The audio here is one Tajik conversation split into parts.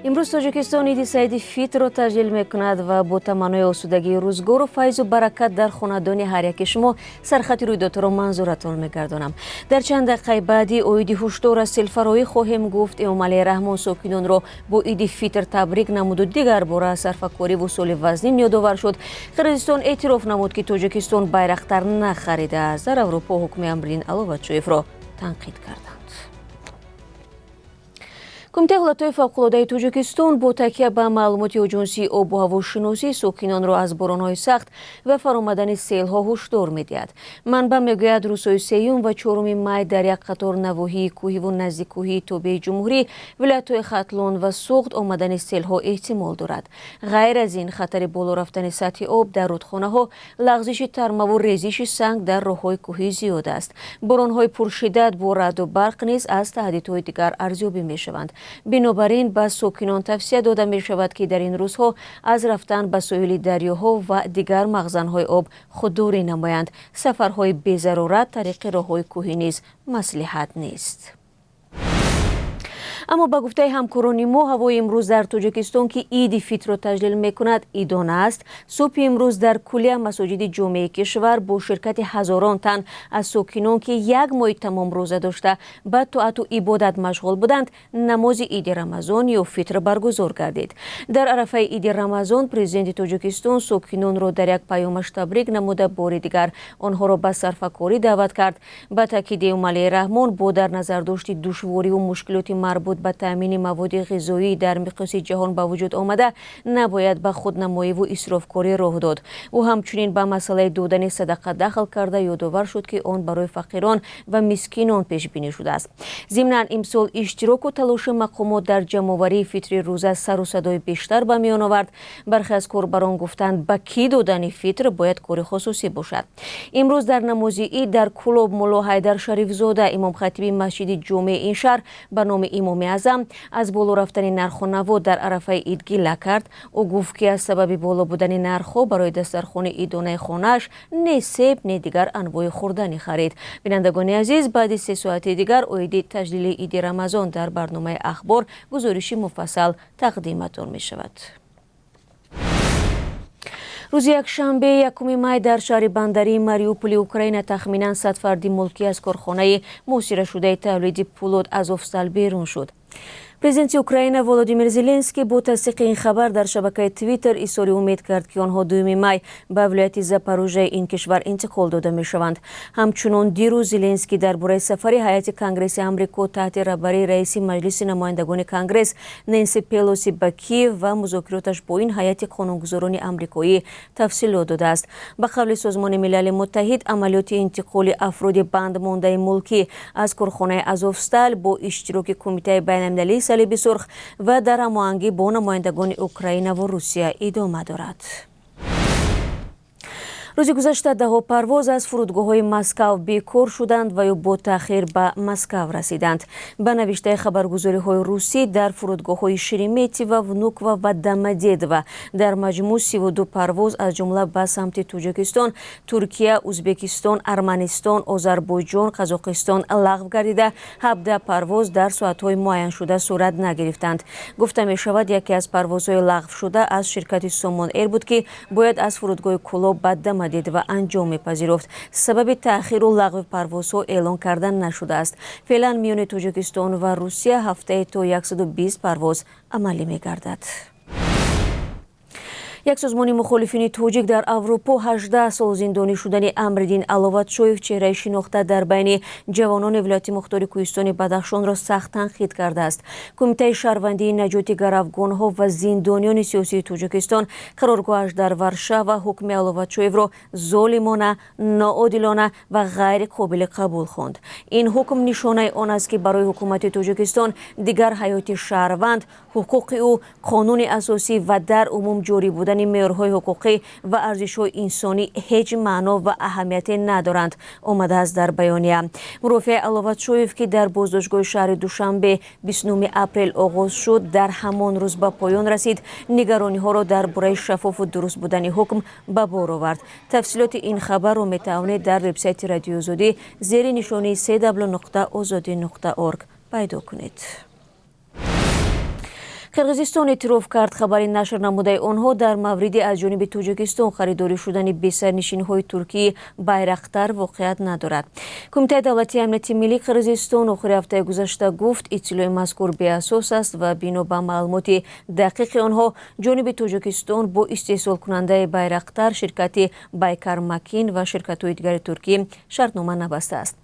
имрӯз Тоҷикистон иди Саиди Фитрро таҷлил мекунад ва бо таманнои осудагии рӯзгору файзу баракат дар хонадони ҳар яки шумо сархати рӯйдодҳоро манзуратон мегардонам. Дар чанд дақиқаи баъди оиди ҳушдор аз селфароӣ хоҳем гуфт. Эмомалии Раҳмон сокинонро бо иди Фитр табрик намуду дигар бора аз сарфакорӣ вусули вазнин ёдовар шуд. Қирғизистон эътироф намуд, ки Тоҷикистон байрақтар нахаридааст. Дар Аврупо ҳукми Амридин Аловатшоевро танқид карданд. Кумитаи ҳолатҳои фавқулоддаи Тоҷикистон бо такя ба маълумоти оҷонсии обу ҳавошиносӣ сокинонро аз боронҳои сахт ва фаромадани селҳо ҳушдор медиҳад. Манбаъ мегӯяд рӯзҳои 3 ва 4 май дар як қатор навоҳии кӯҳиву назди кӯҳии тобеи ҷумҳурӣ, вилоятҳои Хатлон ва Суғд омадани селҳо эҳтимол дорад. Ғайр аз ин, хатари боло рафтани сатҳи об дар рудхонаҳо, лағзиши тармаву резиши санг дар роҳҳои кӯҳӣ зиёд аст. Боронҳои пуршиддат бо раъду барқ низ аз таҳдидҳои дигар арзёбӣ мешаванд. Бинобар ин ба сокинон тавсия дода мешавад, ки дар ин рӯзҳо аз рафтан ба соҳили дарёҳо ва дигар махзанҳои об худдорӣ намоянд. Сафарҳои безарурат тариқи роҳҳои кӯҳӣ низ маслиҳат нест. аммо ба гуфтаи ҳамкорони мо, ҳавои имрӯз дар Тоҷикистон, ки иди Фитрро таҷлил мекунад, идона аст. Субҳи имрӯз дар куллия масоҷиди ҷомеаи кишвар бо ширкати ҳазорон тан аз сокинон, ки як моҳи тамом рӯза дошта ба тоату ибодат машғул буданд, намози иди Рамазон ё Фитр баргузор гардид. Дар арафаи иди Рамазон президенти Тоҷикистон сокинонро дар як паёмаш табрик намуда бори дигар онҳоро ба сарфакорӣ даъват кард. Ба таъкиди Эмомалии Раҳмон, бо дар назардошти душвориву мушкилоти марбут ба таъмини маводи ғизоӣ дар миқёси ҷаҳон ба вуҷуд омада, набояд ба худнамоиву исрофкорӣ роҳ дод. Ӯ ҳамчунин ба масъалаи додани садақа дахл карда ёдовар шуд, ки он барои фақирон ва мискинон пешбинӣ шудааст. Зимнан имсол иштироку талоши мақомот дар ҷамъоварии фитри рӯза сару садои бештар ба миён овард. Бархе аз корбарон гуфтанд, ба кӣ додани фитр бояд кори хусусӣ бошад. Имрӯз дар намози ид дар Кулоб мулло Ҳайдар Шарифзода, имомхатиби масҷиди ҷомеи ин шаҳр ба номи имоми Азам, аз боло рафтани нарху наво дар арафаи ид гилла кард. Ӯ гуфт, ки аз сабаби боло будани нархҳо барои дастархони идонаи хонааш не себ, не дигар анвои хӯрданӣ харид. Бинандагони азиз, баъди 3 соати дигар оиди таҷлили иди Рамазон дар барномаи ахбор гузориши муфассал тақдиматон мешавад. рӯзи якшанбе 1 май дар шаҳри бандарии Мариуполи Украина тахминан 100 фарди мулкӣ аз корхонаи муосирашудаи тавлиди пулот «Азовсталь» берун шуд. Президенти Украина Володимир Зеленский бо тасдиқи ин хабар дар шабакаи Твиттер изҳори умед кард, ки онҳо 2 май ба вилояти Запорожияи ин кишвар интиқол дода мешаванд. Ҳамчунон дирӯз Зеленский дар бораи сафари ҳайати Конгресси Амрико таҳти раҳбарии раиси Маҷлиси намояндагони Конгресс Нэнси Пелоси ба Киев ва музокироташ бо ин ҳайати қонунгузорони амрикоӣ тафсилот додааст. Ба қавли Созмони Милали Муттаҳид, амалиёти интиқоли афроди бандмондаи мулкӣ аз корхонаи «Азовсталь» бо иштироки Кумитаи байналмилалии салиби сурх ва дар ҳамоҳангӣ бо намояндагони Украинаву Русия идома дорад. рӯзи гузашта даҳо парвоз аз фурудгоҳҳои Москав бекор шуданд ва ё бо таъхир ба Москав расиданд. Ба навиштаи хабаргузориҳои русӣ, дар фурудгоҳҳои Шереметьево, Внуково ва Домодедово дар маҷмӯъ 32 парвоз аз ҷумла ба самти Тоҷикистон, Туркия, Ӯзбекистон, Арманистон, Озарбойҷон, Қазоқистон лағв гардида, 17 парвоз дар соатҳои муайяншуда сурат нагирифтанд. Гуфта мешавад, яке аз парвозҳои лағвшуда аз ширкати Сомон Эйр буд, ки бояд аз фурудгоҳи Кулоб ба Домодедово анҷом мепазируфт. Сабаби таъхиру лағви парвозҳо эълон карда нашудааст. Феълан миёни Тоҷикистон ва Русия ҳафтае то 120 парвоз амалӣ мегардад. як созмони мухолифини тоҷик дар Аврупо 18 сол зиндонӣ шудани Амридин Аловатшоев чеҳраи шинохта дар байни ҷавонони вилояти мухтори Кӯҳистони Бадахшонро сахт танқид кардааст. Кумитаи шаҳрвандии наҷоти гаравгонҳо ва зиндонёни сиёсии Тоҷикистон қароргоҳаш дар Варшава ҳукми Аловатшоевро золимона, ноодилона ва ғайри қобили қабул хонд. Ин ҳукм нишонаи он аст, ки барои ҳукумати Тоҷикистон дигар ҳаёти шаҳрванд, ҳуқуқи ӯ, қонуни асосӣ ва дар умум ҷорӣ будани меъёрҳои ҳуқуқӣ ва арзишҳои инсонӣ ҳеҷ маъно ва аҳамияте надоранд, омадааст дар баёния. Мурофиаи Аловатшоев, ки дар боздоштгоҳи шаҳри Душанбе 29 апрел оғоз шуд, дар ҳамон рӯз ба поён расид, нигарониҳоро дар бораи шаффофу дуруст будани ҳукм ба бор овард. Тафсилоти ин хабарро метавонед дар вебсайти Радиои Озодӣ зери нишони www.ozodi.org пайдо кунед. қирғизистон эътироф кард хабари нашр намудаи онҳо дар мавриди аз ҷониби тоҷикистон харидорӣ шудани бесарнишинҳои туркии байрақтар воқеият надорад. Кумитаи давлатии амнияти миллии Қирғизистон охири ҳафтаи гузашта гуфт, иттилои мазкур беасос аст ва бино ба маълумоти дақиқи онҳо ҷониби тоҷикистон бо истеҳсолкунандаи байрақтар ширкати Байкар Макин ва ширкатҳои дигари туркӣ шартнома набастааст.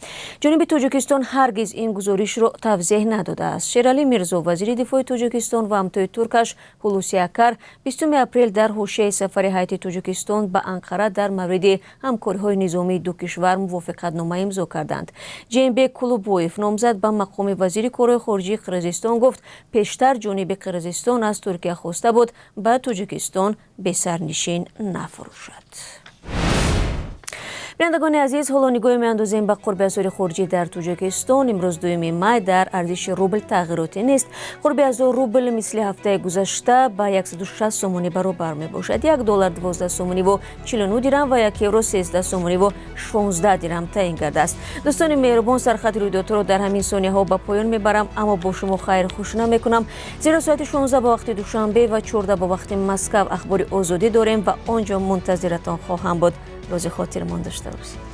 ҷониби тоҷикистон ҳаргиз ин гузоришро тавзеҳ надодааст. Шералӣ Мирзо, вазири дифои Тоҷикистон ва ҳамтои туркаш Ҳулуси Акар 20 апрел дар ҳошияи сафари ҳайати Тоҷикистон ба Анқара дар мавриди ҳамкориҳои низомии ду кишвар мувофиқатнома имзо карданд. Ҷеймбек Кулубоев, номзад ба мақоми вазири корҳои хориҷии Қирғизистон, гуфт, пештар ҷониби Қирғизистон аз Туркия хоста буд ба Тоҷикистон бесарнишин нафурӯшад. бинандагони азиз, ҳоло нигоҳе меандозем ба қурби асъори хориҷӣ дар Тоҷикистон. имрӯз 2 май дар арзиши рубл тағйироте нест. қурби 1000 рубл мисли ҳафтаи гузашта ба 160 сомонӣ баробар мебошад. $1 12 сомониву 49 дирам ва €1 13 сомониву 16 дирам таъин гардааст. дӯстони меҳрубон, сархати рӯйдодҳоро дар ҳамин сонияҳо ба поён мебарам, аммо бо шумо хайрхушина мекунам, зеро соати 16 ба вақти душанбе ва 14 ба вақти Москав ахбори озодӣ дорем ва он ҷо мунтазиратон хоҳам буд. рӯзи хотирмон дошта бошед.